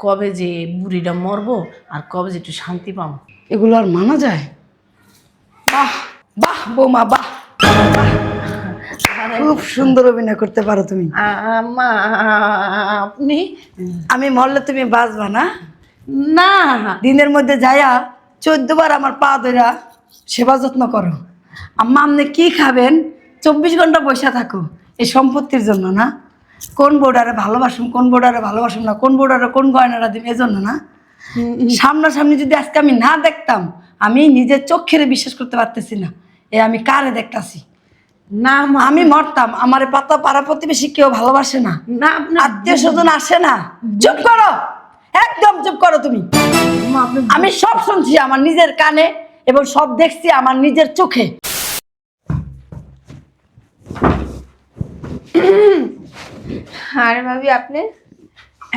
কবে যে বুড়িটা মরবো আর কবে যে একটু শান্তি পাবো। এগুলো আর মানা যায়? বাহ বাহ বৌমা বাহ, খুব সুন্দর অভিনয় করতে পারো তুমি। মা আপনি? আমি মরলে তুমি বাঁচবা না? না দিনের মধ্যে যাইয়া 14 বার আমার পা ধরা সেবা যত্ন করো। আম্মা আপনি কি খাবেন 24 ঘন্টা বসে থাকো এই সম্পত্তির জন্য না? কোন বোর্ডারে ভালোবাসুম, কোন বোর্ডারে ভালোবাসুম না, কোন বোর্ডারে কোন গয়নাটা দিম এজন্য না? সামনাসামনি যদি আজকে আমি না দেখতাম, আমি নিজের চোখের বিশ্বাস করতে পারতেছি না আমি কারে দেখতাছি। না মা, আমি মরতাম, আমার পাতা পাড়া প্রতিবেশী কেউ ভালোবাসে না, না আপনি আত্মীয় স্বজন আসে না। চুপ করো, একদম চুপ করো তুমি। মা, আপনি আমি সব শুনছি আমার নিজের কানে এবং সব দেখছি আমার নিজের চোখে। আরে ভাবি আপনি?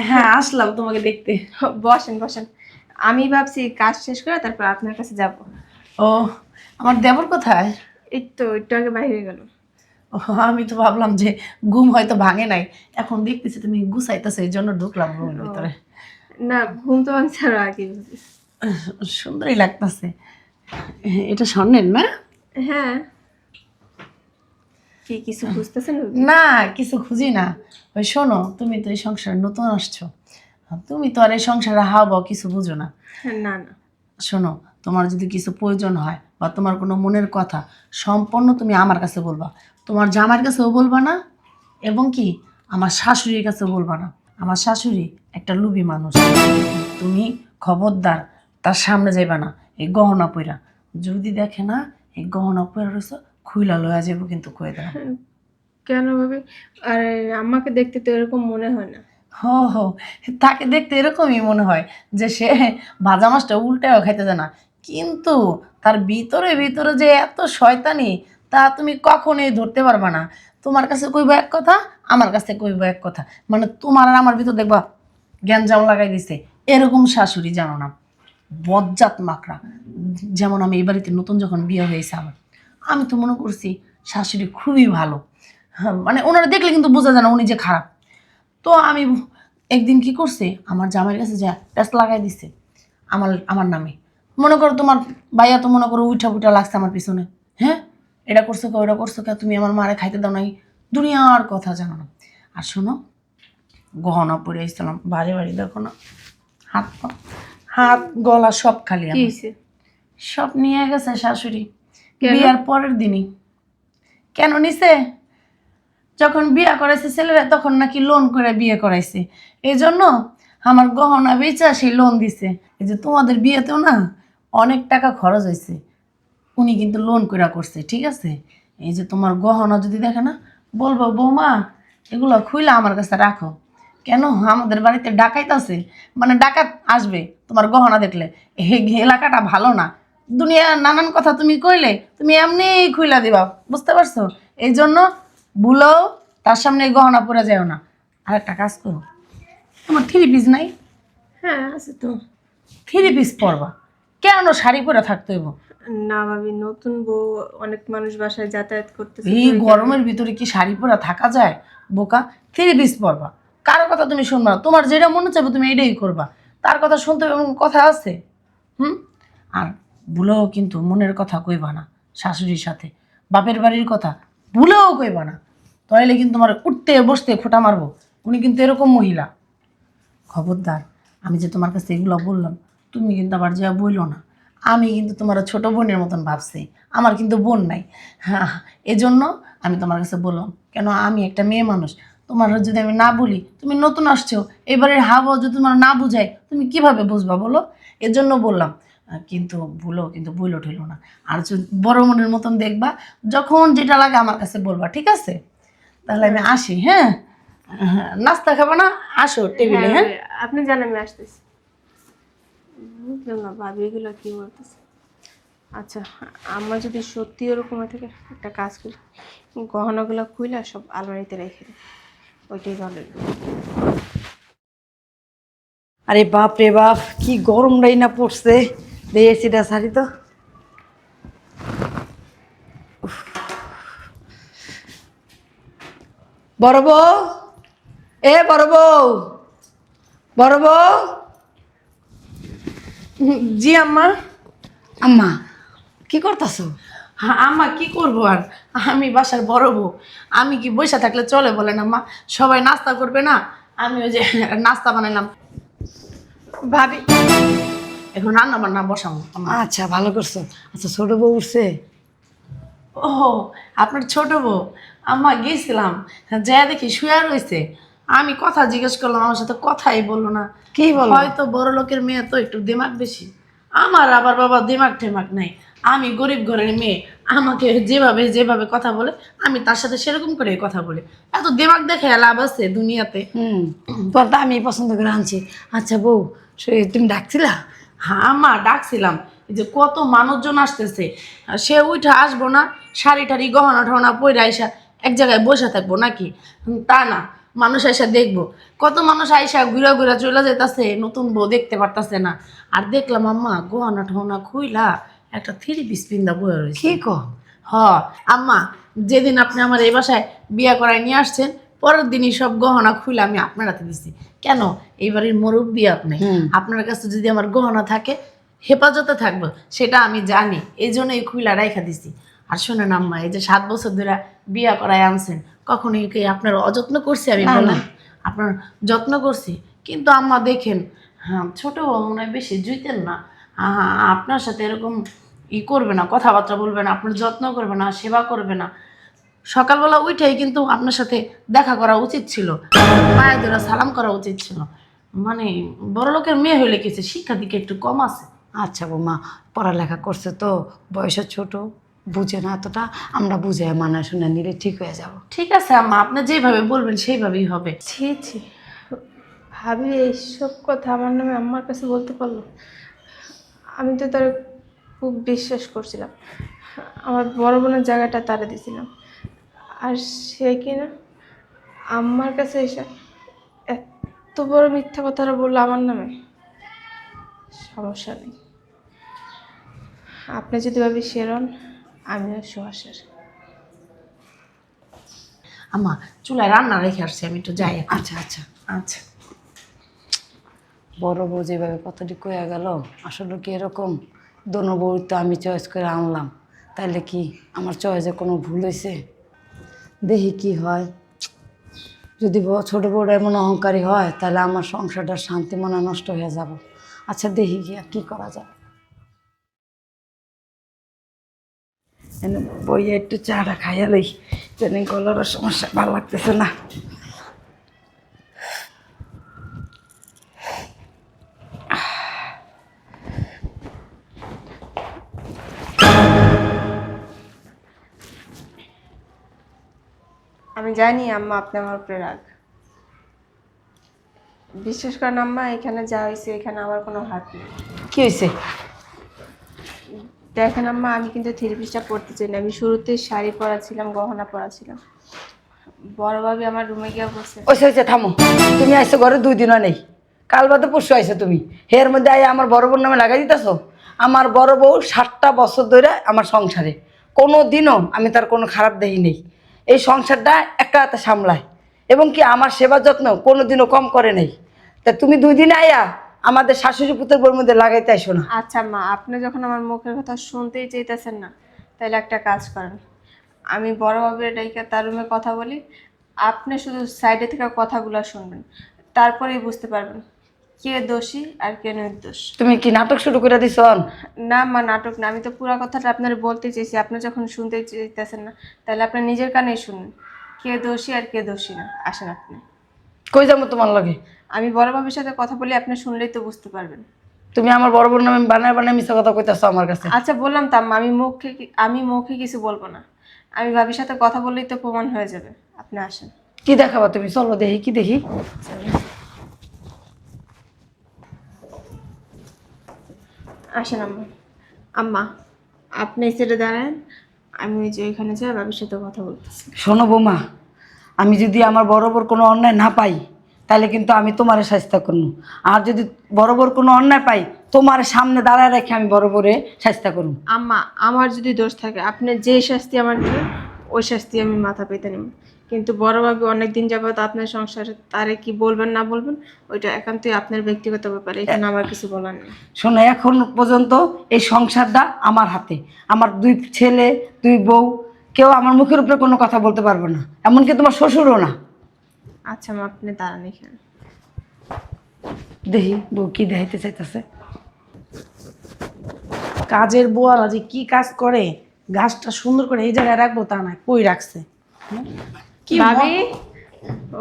হ্যাঁ আসলাম তোমাকে দেখতে। বসেন বসেন। আমি ভাবছি কাজ শেষ করে তারপর আপনার কাছে যাব। ও আমার দেবর কোথায়? এই তো একটু আগে বাইরে গেল। ও, আমি তো ভাবলাম যে ঘুম হয়তো ভাঙে নাই, এখন দেখতেছি তুমি গুছাইতেছো এই জন্য ঢুকলাম রুমের ভিতরে। না ঘুম তো ভাঙছে আরো আগে। সুন্দরই লাগতেছে। এটা স্বর্ণের না? হ্যাঁ। কি কিছু বুঝতেছেন? না কিছু খুঁজি না। ওই শোনো, তুমি তো এই সংসারে নতুন আসছো, তুমি তো আর এই সংসারে হাওয়া কিছু বুঝো না। না না। শোনো, তোমার যদি কিছু প্রয়োজন হয় বা তোমার কোনো মনের কথা সম্পূর্ণ তুমি আমার কাছে বলবা, তোমার জামার কাছেও বলবা না, এবং কি আমার শাশুড়ির কাছেও বলবা না। আমার শাশুড়ি একটা লুবি মানুষ, তুমি খবরদার তার সামনে যাইবা না এই গহনা পইরা। যদি দেখে না এই গহনা পইরা রয়েছে, খুইলা লয়া যাবো কিন্তু কয়ে দেয়। কেন ভাবি? আরে আমাকে দেখতে তো এরকম মনে হয় না। হো হো, তাকে দেখতে এরকমই মনে হয় যে সে ভাজা মাছটা উল্টাও খাইতে জানা, কিন্তু তার ভিতরে ভিতরে যে এত শয়তানি তা তুমি কখনোই ধরতে পারবা না। তোমার কাছে কইব এক কথা, আমার কাছে কইব এক কথা, মানে তোমার আর আমার ভিতর দেখবা গ্যাঞ্জাম লাগাই দিছে। এরকম শাশুড়ি জানো না, বজ্জাত মাকড়া। যেমন আমি এই বাড়িতে নতুন যখন বিয়ে হয়েছে আমার, আমি তো মনে করছি শাশুড়ি খুবই ভালো, হ্যাঁ, মানে ওনারা দেখলে কিন্তু বোঝা যায় না উনি যে খারাপ। তো আমি একদিন কি করছে, আমার জামাইয়ের কাছে যা প্যাস লাগাই দিছে আমার আমার নামে। মনে করো তোমার ভাইয়া তো মনে করো উঠা পুঠা লাগছে আমার পিছনে, হ্যাঁ এটা করছো কে, ওটা করছো কে, তুমি আমার মারে খাইতে দাও নাই, দুনিয়ার কথা জানো না। আর শোনো, গহনা পরে আসছিলাম বাড়ি বাড়ি, দেখো না হাত পা, হাত গলা সব খালি কি আমার। হয়েছে? সব নিয়ে গেছে শাশুড়ি কেন? বিয়ার পরের দিনই। কেন নিছে? যখন বিয়ে করাইছে ছেলেরা তখন নাকি লোন করে বিয়ে করাইছে, এই জন্য আমার গহনা বেচা সেই লোন দিছে। এই যে তোমাদের বিয়েতেও না অনেক টাকা খরচ হয়েছে, উনি কিন্তু লোন করে করছে, ঠিক আছে? এই যে তোমার গহনা যদি দেখে না, বলবো বৌমা এগুলো খুইলা আমার কাছে রাখো। কেন আমাদের বাড়িতে ডাকাইত আছে, মানে ডাকাত আসবে তোমার গহনা দেখলে। এই এলাকাটা ভালো না, দুনিয়ার নানান কথা তুমি কইলে তুমি এমনি খুইলা দিবা, বুঝতে পারছো? এই জন্য ভুলেও তার সামনে এই গহনা পরে যাও না। আর একটা কাজ করো, তোমার থ্রি পিস নাই? হ্যাঁ আছে তো। থ্রি পিস পরবা, কেন শাড়ি পরে থাকতে হইব? না ভাবি, নতুন বউ, অনেক মানুষ বাসায় যাতায়াত করতেছে এই গরমের ভিতরে কি শাড়ি পরে থাকা যায় বোকা? থ্রি পিস পরবা, কারো কথা তুমি শুনবা না, তোমার যেটা মনে চাইবে তুমি এটাই করবা, তার কথা শুনতে হবে এমন কথা আছে? হুম। আর ভুলেও কিন্তু মনের কথা কইবা না শাশুড়ির সাথে, বাপের বাড়ির কথা ভুলেও কইবা না, তাহলে কিন্তু তোমার উঠতে বসতে খোঁটা মারবো। উনি কিন্তু এরকম মহিলা, খবরদার। আমি যে তোমার কাছে এগুলো বললাম, তুমি কিন্তু আবার যা বইলো না। আমি কিন্তু তোমার ছোট বোনের মতন ভাবছি, আমার কিন্তু বোন নাই, হ্যাঁ। এজন্য আমি তোমার কাছে বললাম, কেন আমি একটা মেয়ে মানুষ, তোমার যদি আমি না বলি, তুমি নতুন আসছো, এবারে হাওয়া যদি তোমার না বুঝাই তুমি কিভাবে বুঝবা বলো? এজন্য বললাম। কিন্তু ভুলো কিন্তু বইলো ঠেলো না। আর যদি বড় মনের মতন দেখবা, যখন যেটা লাগে আমার কাছে বলবা, ঠিক আছে? তাহলে আমি আসি, হ্যাঁ? হ্যাঁ, নাস্তা খাবো না? আসো টেবিলে, হ্যাঁ? ভাবি, আপনি জানেন আমি আসতেছি। বুঝলাম না ভাবি এগুলো কি বলতেছে। আচ্ছা, আমার যদি সত্যি ওরকম হয়ে থাকে একটা কাজ করি, গহনাগুলো খুইলা সব আলমারিতে রেখে দিই, ওইটাই ভালো। আরে বাপ রে বাপ, কি গরমটাই না পড়ছে। এসিটা সারি তো। উফ। বড় বউ, এ বড় বউ, বড় বউ। জি আম্মা। আম্মা কি করতেছো? হ্যাঁ আম্মা, কি করবো আর, আমি বাসার বড় বউ, আমি কি বসে থাকলে চলে বলেন আম্মা? সবাই নাস্তা করবে না, আমি ওই যে নাস্তা বানাইলাম। ভাবি এখন রান্না বান্না বসাবো আম্মা। আচ্ছা ভালো করছো। আচ্ছা ছোট বউ উঠছে? ও, আপনার ছোট বউ? আম্মা গেছিলাম, যা দেখি শুয়ে রয়েছে। আমি কথা জিজ্ঞেস করলাম, আমার সাথে কথাই বললো না। কি বলো? হয়তো বড় লোকের মেয়ে তো একটু দিমাগ বেশি। আমার আবার বাবা দিমাগ টেমাগ নাই, আমি গরিব ঘরের মেয়ে। আমাকে যেভাবে যেভাবে কথা বলে আমি তার সাথে সেরকম করে কথা বলি। এত দিমাগ দেখে লাভ আছে দুনিয়াতে? তোর তো আমি পছন্দ করে আনছি। আচ্ছা বউ, তুমি ডাকছিলা? হ্যাঁ আম্মা ডাকছিলাম, এই যে কত মানুষজন আসতেছে, সে উঠে আসবো না, শাড়ি টাড়ি গহনা টহনা পরে আইসা এক জায়গায় বসে থাকবো নাকি? তা না, মানুষ আইসা দেখবো। কত মানুষ আইসা ঘুরা ঘুরা চলে যেতেছে, নতুন বউ দেখতে পারতাছে না। আর দেখলাম আম্মা গহনা টহনা খুইলা একটা 3 পিস পিন্দা বয়ে রয়েছে। কি কো? হ আম্মা, যেদিন আপনি আমার এই বাসায় বিয়ে করায় নিয়ে আসছেন, পরের দিনই সব গহনা খুলে আমি আপনার হাতে দিছি। কেন? এইবারের মুরব্বি আপনি, আপনার কাছে যদি আমার গহনা থাকে হেফাজতে থাকবো, সেটা আমি জানি, এই জন্য এই খুইলা রাইখা দিছি। আর শোনেন আম্মা, এই যে 7 বছর ধরে বিয়ে করায় আনছেন, কখনোই কি আপনার অযত্ন করছি আমি? না, বলেন, না। আপনার যত্ন করছি। কিন্তু আম্মা দেখেন, হ্যাঁ ছোট মনে হয় বেশি জুইতেন না। আপনার সাথে এরকম করবে না, কথাবার্তা বলবে না, আপনার যত্ন করবে না, সেবা করবে না। সকালবেলা উঠেই কিন্তু আপনার সাথে দেখা করা উচিত ছিল, পায়ে ধরে সালাম করা উচিত ছিল। মানে বড় লোকের মেয়ে হইলে কিছু শিক্ষা দিকে একটু কম আছে। আচ্ছা বৌমা, পড়ালেখা করছে তো, বয়সে ছোট, বুঝে না এতটা। আমরা বুঝে মানা শুনে নিলে ঠিক হয়ে যাব। ঠিক আছে আম্মা, আপনি যেভাবে বলবেন সেইভাবেই হবে। ছি ছি, ভাবি এইসব কথা আমার নামে আম্মার কাছে বলতে পারলো? আমি তো তার খুব বিশ্বাস করছিলাম, আমার বড় বোনের জায়গাটা তারা দিছিলাম, আর সে কিনা আম্মার কাছে এসে এত বড় মিথ্যা কথাটা বললো আমার নামে। সমস্যা নেই, আপনি যদি ভাবি শেরন, আমিও সোহাসের। আম্মা চুলায় রান্না রেখে আসছি, আমি একটু যাই এখন। আচ্ছা আচ্ছা। আচ্ছা। বড় বউ যেভাবে কথাটি কয়ে গেল, আসলে কি এরকম? দোনো বউ তো আমি চয়েস করে আনলাম, তাইলে কি আমার চয়েসে কোনো ভুল হয়েছে? দেখি কি হয়। যদি ছোটো বউটা এমন অহংকারী হয়, তাহলে আমার সংসারটার শান্তি মনে নষ্ট হয়ে যাব। আচ্ছা দেখি গিয়া কি করা যায়। বইয়ে একটু চাটা খাইয়া লই, যেন গলার সমস্যা ভালো লাগতেছে না। আমি জানি আম্মা আপনি আমার উপরে রাগ, বিশ্বাস করেন আম্মা, এখানে যা হয়েছে এখানে আমার কোনো হাত নেই। কি হয়েছে? দেখেন আম্মা, আমি কিন্তু 3 পিসটা পরতে চাই না, আমি শুরুতে শাড়ি পরা ছিলাম, গহনা পরা ছিলাম। বড় ভাবি আমার রুমে গিয়ে বসে। ওইসে থামো। তুমি আইসো ঘরে 2 দিনও নেই, কাল বাদে পরশু আইসো তুমি। এর মধ্যে আই আমার বড় বোন নামে লাগাই দিতেছো। আমার বড় বউ 7টা বছর ধরে আমার সংসারে, কোনো দিনও আমি তার কোনো খারাপ দেখি নেই। এই সংসারটা একা হাতে সামলায়, এবং কি আমার সেবা যত্ন কোনো দিনও কম করে নেই। তা তুমি 2 দিন আইয়া আমাদের শাশুড়ি পুত্রের বউর মধ্যে লাগাইতে আইসো না। আচ্ছা মা, আপনি যখন আমার মুখের কথা শুনতেই চাইতেছেন না, তাহলে একটা কাজ করেন, আমি বড় ভাবির ডাইকা তার রুমে কথা বলি, আপনি শুধু সাইডে থেকে কথাগুলো শুনবেন, তারপরেই বুঝতে পারবেন কে দোষী আর কে নির্দোষ। তুমি কি নাটক শুরু করে দিছ? না মা, নাটক না, আমি তো পুরো কথাটা আপনার বলতে চেয়েছি, আপনি যখন শুনতে চাইতেছেন না, তাহলে আপনি নিজের কানেই শুনুন কে দোষী আর কে দোষী না। আসেন আপনি। কই যাবো তোমার লগে? আমি বড় ভাবির সাথে কথা বলি, আপনি শুনলেই তো বুঝতে পারবেন। তুমি আমার বড় বোন নামে বানায় বানায় মিথ্যা কথা কইতাছো আমার কাছে। আচ্ছা বললাম তো আম্মা, আমি মুখে কিছু বলবো না, আমি ভাবির সাথে কথা বললেই তো প্রমাণ হয়ে যাবে। আপনি আসেন। কি দেখাবা তুমি? চলো দেখি, কি দেখি। আসেন আম্মা। আম্মা আপনি সেটা দাঁড়ান, আমি ওই যে ওইখানে যাই ভাবির সাথে কথা বলতেছি। শোনো বৌমা, আমি যদি আমার বরাবর কোনো অন্যায় না পাই, তাহলে কিন্তু আমি তোমারে শাস্তি করবো। আর যদি বরাবর কোনো অন্যায় পাই, তোমার সামনে দাঁড়ায় রেখে আমি বরাবরে শাস্তি করবো। আম্মা আমার যদি দোষ থাকে, আপনি যে শাস্তি আমার দেবেন ওই শাস্তি আমি মাথা পেতে নিব, কিন্তু বড় ভাবি অনেকদিন যাবত আপনার সংসারে, তারে কি বলবেন না বলবেন ওইটা একান্তই আপনার ব্যক্তিগত ব্যাপার, এখানে আমার কিছু বলার নেই। শোনো, এখন পর্যন্ত এই সংসারটা আমার হাতে। আমার 2 ছেলে 2 বউ, কেউ আমার মুখের উপরে কোনো কথা বলতে পারবে না, এমনকি তোমার শ্বশুরও না। আচ্ছা মা, আপনি দাঁড়ান এখানে। দেখি বউ কি দেখাইতে চাইতেছে। কাজের বুয়ারা যে কি কাজ করে, গাছটা সুন্দর করে এই জায়গায় রাখবো তা না, কই রাখছে। কি ভাবি,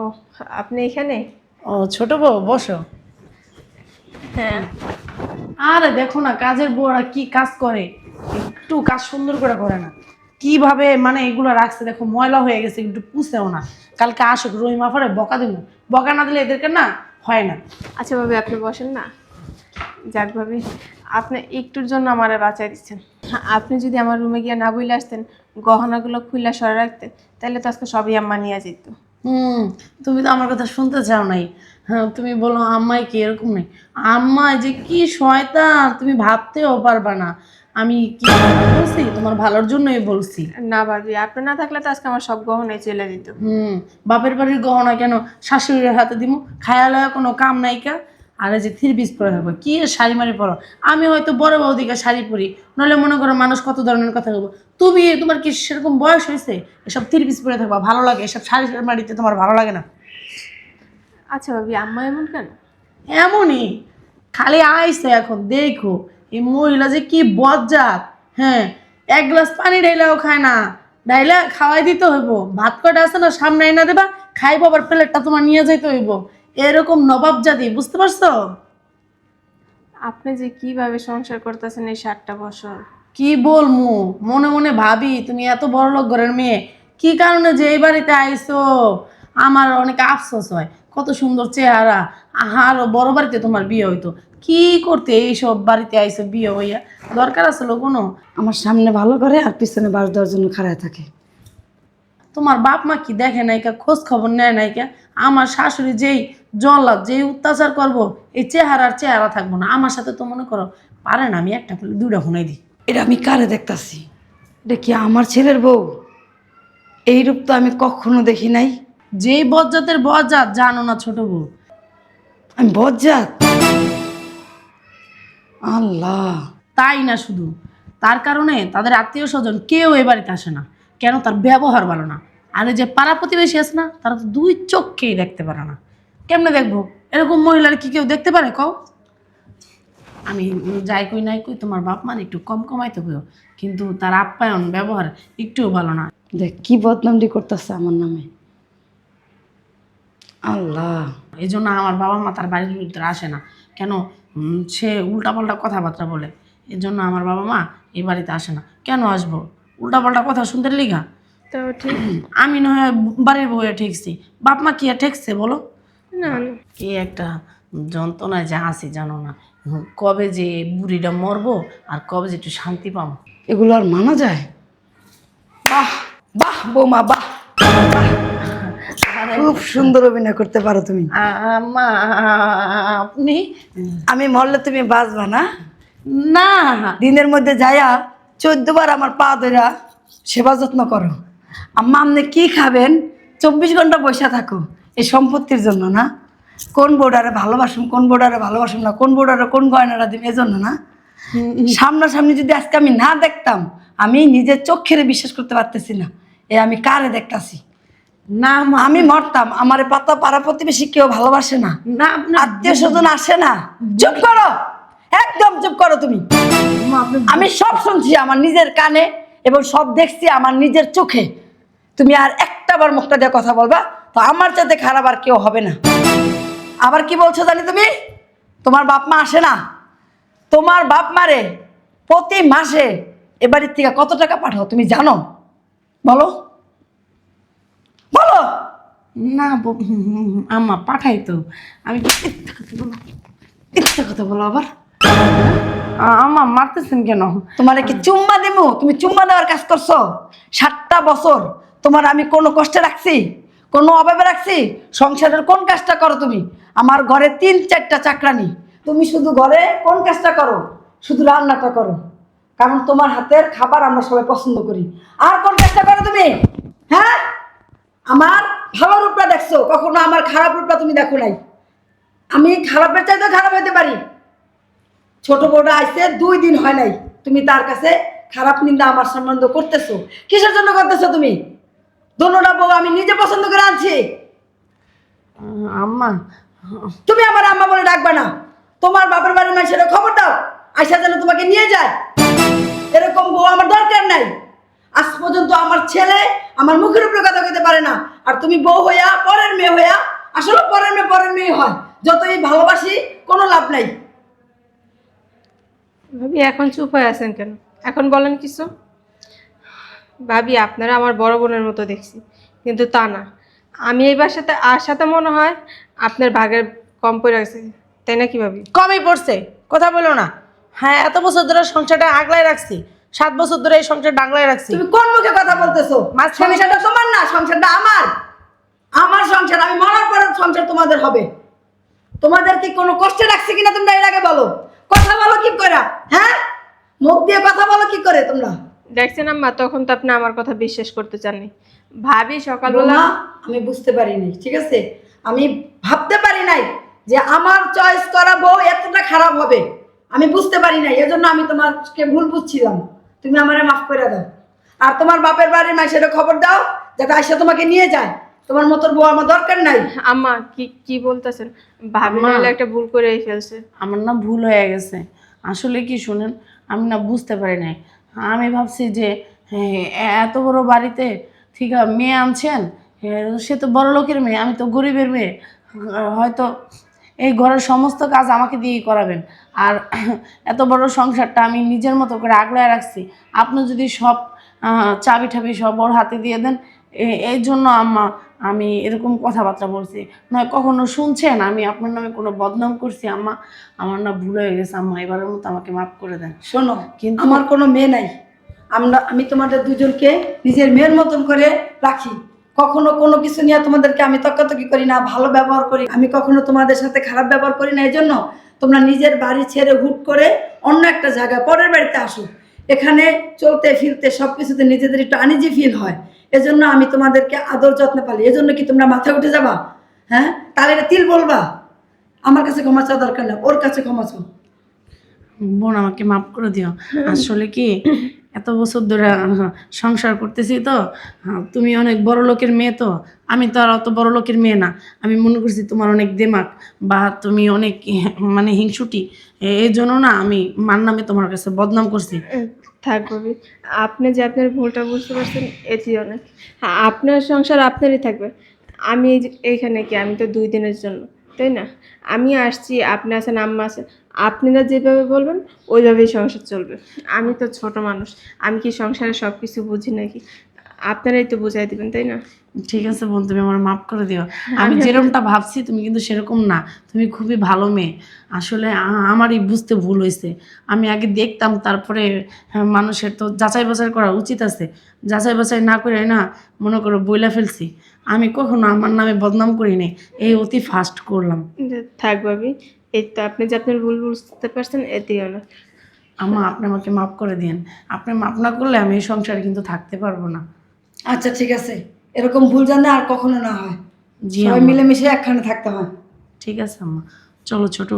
ও আপনি এখানে? ও ছোট বউ, বসো। হ্যাঁ। আরে দেখো না কাজের বুয়ারা কি কাজ করে, একটু কাজ সুন্দর করে করে না। কিভাবে মানে এগুলো রাখছে দেখো, ময়লা হয়ে গেছে, একটু পুষেও না। কালকে আসুক রহিমা পরে বকা দেবো, বকা না দিলে এদেরকে না হয় না। আচ্ছা ভাবি, আপনি বসেন না। যাক ভাবি, আপনি একটুর জন্য আমারে বাঁচাই দিচ্ছেন। আপনি যদি আমার রুমে গিয়ে না বইলে আসতেন, গহনাগুলো খুলে সরে রাখতেন, তাহলে তো আজকে সবই আম্মা নিয়ে যেত। তুমি তো আমার কথা শুনতে চাও নাই। হ্যাঁ, তুমি বলো আম্মাই কি এরকম নেই, আম্মাই যে কি শয়তান তুমি ভাবতেও পারবা না। আমি কি বলছি, তোমার ভালোর জন্যই বলছি। না ভাবি, আপনি না থাকলে তো আজকে আমার সব গহনাই চলে যেত। বাপের বাড়ির গহনা কেন শাশুড়ির হাতে দিমু, খায়ালে কোনো কাম নাইকা। আরে যে 3 পিস পরে থাকবো, কি এর শাড়ি মারি পরো। আমি হয়তো বড় বৌদিকে শাড়ি পরি, নইলে মনে করো মানুষ কত ধরনের কথা বলবো। তুমি তোমার কি সেরকম বয়স হয়েছে এসব 3 পিস পরে থাকবা ভালো লাগে? এসব শাড়ি মারিতে তোমার ভালো লাগে না? আচ্ছা ভাবি, আম্মা এমন কেন? এমনই, খালি আইসে এখন দেখো এই মহিলা যে কি বজ্জাত। হ্যাঁ, 1 গ্লাস পানি ঢাইলাও খায় না, ঢাইলা খাওয়াই দিতে হইব। ভাত কয়টা আছে না সামনে এনে দেবা, খাইবো, আবার প্লেটটা তোমার নিয়ে যাইতে হইব। এরকম নবাব জাতি, বুঝতে পারছো? আপনি যে কিভাবে সংসার করতেছেন এই 7টা বছর। কি বলমু, মনে মনে ভাবি তুমি এত বড় লোক ঘরের মেয়ে, কি কারণে যে এই বাড়িতে আইছো আমার অনেক আফসোস হয়। কত সুন্দর চেহারা, আরো বড় বাড়িতে তোমার বিয়ে হইতো। কি করতে এইসব বাড়িতে আইছো বিয়ে হইয়া? দরকার আসলো কোনো? আমার সামনে ভালো করে আর পিছনে বাস দেওয়ার জন্য খাড়ায় থাকে। তোমার বাপ মা কি দেখে নাইকা, খোঁজ খবর নেয় নাইকা? আমার শাশুড়ি যেই জল্লাদ, যেই অত্যাচার করবো, এই চেহারা থাকবো না। আমার সাথে তো মনে করো পারে না, আমি একটা খুলে 2টা ফোনাই দিই। এটা আমি কারে দেখতাছি? এটা কি আমার ছেলের বউ? এই রূপ তো আমি কখনো দেখি নাই। যেই বজ্জাতের বজ্জাত, জানো না ছোট বউ? আমি বজ্জাত? আল্লাহ! তাই না শুধু, তার কারণে তাদের আত্মীয় স্বজন কেউ এ বাড়িতে আসে না। কেন? তার ব্যবহার ভালো না। আর এই যে পাড়া প্রতিবেশী আছে না, তারা তো 2 চোখকেই দেখতে পারে না। কেমনে দেখবো? এরকম মহিলার কি কেউ দেখতে পারে কও? আমি যাই কই নাই কই, তোমার বাপ মান একটু কম কমাইতে বইও, কিন্তু তার আপ্যায়ন ব্যবহার একটুও ভালো না। দেখ কি বদনামটি করতেছে আমার নামে। আল্লাহ! এই জন্য আমার বাবা মা তার বাড়ির ভিতরে আসে না। কেন? সে উল্টাপাল্টা কথাবার্তা বলে, এই জন্য আমার বাবা মা এই বাড়িতে আসে না। কেন আসবো? উল্টাপাল্টা কথা শুনতে লিগা? তো ঠিক। আমি না হয় বাড়ির বউয়ে ঠেকছি, বাপ মা কি আর ঠেকছে বলো? না না, কি একটা যন্ত্রণায় যে আছি জানো না। কবে যে বুড়িটা মরবো আর কবে যে একটু শান্তি পাবো। এগুলো আর মানা যায়? বাহ বাহ বৌমা, বাহ! খুব সুন্দর অভিনয় করতে পারো তুমি। মা, আপনি? আমি মরলে তুমি বাঁচবা না? না, দিনের মধ্যে যাইয়া 14 বার আমার পা ধইরা সেবা যত্ন করো। আম্মা আপনি কি খাবেন 24 ঘন্টা বসে থাকো এই সম্পত্তির জন্য না? কোন বোর্ডারে ভালোবাসুম, কোন বোর্ডারে ভালোবাসুম না, কোন বোর্ডারে কোন গয়নাটা দিন, এজন্য না? সামনাসামনি যদি আজকে আমি না দেখতাম, আমি নিজের চোখের বিশ্বাস করতে পারতেছি না এ আমি কারে দেখতাছি। না মা, আমি মরতাম, আমারে পাতা পাড়া প্রতিবেশী কেউ ভালোবাসে না, না আপনি আত্মীয় স্বজন আসে না। চুপ করো, একদম চুপ করো তুমি। মা, আপনি আমি সব শুনছি আমার নিজের কানে এবং সব দেখছি আমার নিজের চোখে। তুমি আর একটা বার মুখটা দিয়ে কথা বলবা তো আমার চাইতে খারাপ আর কেউ হবে না। আবার কি বলছো জানি তুমি? তোমার বাপ মা আসে না? তোমার বাপ মারে প্রতি মাসে এ বাড়ির থেকে কত টাকা পাঠাও তুমি জানো? বলো বলো। না আম্মা পাঠাই তো। আমি মিথ্যা কথা বলো, মিথ্যা কথা বলো আবার। আম্মা মারতেছেন কেন? তোমার কি চুম্মা দেবো? তুমি চুম্মা দেওয়ার কাজ করছো 7টা বছর। তোমার আমি কোনো কষ্টে রাখছি, কোনো অভাবে রাখছি? সংসারের কোন কাজটা করো তুমি? আমার ঘরে 3-4টা চাকরানি, তুমি শুধু ঘরে কোন কাজটা করো? শুধু রান্নাটা করো, কারণ তোমার হাতের খাবার আমরা সবাই পছন্দ করি। আর কোন কাজটা করো তুমি? হ্যাঁ, আমার ভালো রূপটা দেখছো, কখনো আমার খারাপ রূপটা তুমি দেখো নাই। আমি খারাপের চাইতে খারাপ হইতে পারি। ছোট বউটা আইছে 2 দিন হয় নাই, তুমি তার কাছে খারাপ নিন্দা আমার সম্বন্ধ করতেছো। কিসের জন্য করতেছো তুমি? দোনোটা বউ আমি নিজে পছন্দ করে আনছি। আম্মা, তুমি আমার আম্মা বলে ডাকবা না। তোমার বাপের বাড়ির মানুষের খবর দাও, আয়সা যেন তোমাকে নিয়ে যায়। এরকম বউ আমার দরকার নাই। আজ পর্যন্ত আমার ছেলে আমার মুখের উপরে কথা কইতে পারে না, আর তুমি বউ হইয়া পরের মেয়ে হইয়া, আসলে পরের মেয়ে হয়। যতই ভালোবাসি কোনো লাভ নাই। ভাবি এখন চুপ হয়ে আছেন কেন? এখন বলেন কিছু। ভাবি আপনারা আমার বড় বোনের মতো দেখছি, কিন্তু তা না। আমি এই বাসাতে আসাতে মনে হয় আপনার ভাগের কম পড়ে গেছে, তাই না কি ভাবি? কমই পড়ছে, কথা বলো না। হ্যাঁ, এত বছর ধরে সংসারটা আগলায় রাখছি, 7 বছর ধরে এই সংসারটা আগলায় রাখছি। তুমি কোন মুখে কথা বলতেছো? মাঝখানে- সংসারটা তোমার না, সংসারটা আমার। আমার সংসার, আমি মরার পরে সংসার তোমাদের হবে। তোমাদের কি কোনো কষ্টে রাখছে কিনা তোমরা এর আগে বলো। কথা বলো কি করে? হ্যাঁ, মুখ দিয়ে কথা বলো কি করে তোমরা? দেখছেন আম্মা, তখন তো আপনি আমার কথা বিশ্বাস করতে চাননি। ভাবি সকালবেলা বৌমা, আমি বুঝতে পারিনি, ঠিক আছে? আমি ভাবতে পারি নাই যে আমার চয়েস করা বউ এতটা খারাপ হবে। আমি বুঝতে পারি নাই, এজন্য আমি তোমাকে ভুল বুঝছিলাম। তুমি আমারে মাফ করে দাও। আর তোমার বাপের বাড়ির মাইসের খবর দাও, যাতে আইসা তোমাকে নিয়ে যায়। তোমার মতো বউ আমার দরকার নাই। আম্মা কি কি বলতেছেন? ভাবি আম্মা। নাহলে একটা ভুল করেই ফেলছে। আমার না ভুল হয়ে গেছে। আসলে কি শুনেন, আমি না বুঝতে পারি নাই। আমি ভাবছি যে এত বড় বাড়িতে ঠিক আছে মেয়ে আনছেন, সে তো বড় লোকের মেয়ে, আমি তো গরিবের মেয়ে। হয়তো এই ঘরের সমস্ত কাজ আমাকে দিয়েই করাবেন। আর এত বড় সংসারটা আমি নিজের মতো করে আগলায় রাখছি। আপনি যদি সব চাবি ঠাবি সব ওর হাতে দিয়ে দেন, এই জন্য আম্মা আমি এরকম কথাবার্তা বলছি। নয় কখনো শুনছেন আমি আপনার নামে কোনো বদনাম করছি? আম্মা, আমার না ভুল হয়ে গেছে আম্মা, এবারের মতো আমাকে মাফ করে দেন। শোনো, কিন্তু আমার কোনো মেয়ে নাই। আমি তোমাদের দুজনকে নিজের মেয়ের মতন করে রাখি। কখনো কোনো কিছু নিয়ে তোমাদেরকে আমি তর্কাতর্কি করি না, ভালো ব্যবহার করি। আমি কখনো তোমাদের সাথে খারাপ ব্যবহার করি না। এই জন্য তোমরা নিজের বাড়ি ছেড়ে হুট করে অন্য একটা জায়গায় পরের বাড়িতে আসো। এখানে চলতে ফিরতে সব কিছুতে নিজেদের একটু আনইজি ফিল হয়। এজন্য আমি তোমাদেরকে আদর যত্ন পালি। এজন্য কি তোমরা মাথায় উঠে যাবা? হ্যাঁ, তাহলে এটা তিল বলবা? আমার কাছে ক্ষমা চাওয়া দরকার না, ওর কাছে ক্ষমা চাও। বোন, আমাকে মাফ করে দিও। আসলে কি এত বছর ধরে সংসার করতেছি তো, তুমি অনেক বড় লোকের মেয়ে, তো আমি তো আর অত বড় লোকের মেয়ে না। আমি মনে করছি তোমার অনেক দিমাগ বা তুমি অনেক মানে হিংসুটি, এই জন্য না আমি মার নামে তোমার কাছে বদনাম করছি। থাক ভাবি, আপনি যে আপনার ভুলটা বুঝতে পারছেন এটি অনেক। হ্যাঁ, আপনার সংসার আপনারই থাকবে। আমি এইখানে কি, আমি তো 2 দিনের জন্য, তাই না? আমি আসছি, আপনি আছেন, আম্মা আছেন। আপনারা যেভাবে বলবেন ওইভাবেই সংসার চলবে। আমি তো ছোট মানুষ, আমি কি সংসারে সব কিছু বুঝি নাকি? আপনারাই তো বুঝাই দিবেন, তাই না? ঠিক আছে বোন, তুমি আমার মাফ করে দিও। আমি যেরকমটা ভাবছি তুমি কিন্তু সেরকম না। তুমি খুবই ভালো মেয়ে। আসলে আমারই বুঝতে ভুল হয়েছে। আমি আগে দেখতাম, তারপরে মানুষের তো যাচাই বাছাই করা উচিত আছে। যাচাই বাছাই না করে না মনে করো বইলা ফেলছি। আমি কখনো আমার নামে বদনাম করিনি, এই অতি ফাস্ট করলাম। থাক ভাবি, এই তো আপনি যে আপনার ভুল বুঝতে পারছেন এতেই অনেক। আম্মা, আপনি আমাকে মাফ করে দিন। আপনি মাফ না করলে আমি এই সংসারে কিন্তু থাকতে পারবো না। আচ্ছা ঠিক আছে, এরকম ভুল জানে আর কখনো না হয়। জি সবাই আম্মা। মিলেমিশে একখানে থাকতে হয়। ঠিক আছে আম্মা, চলো ছোট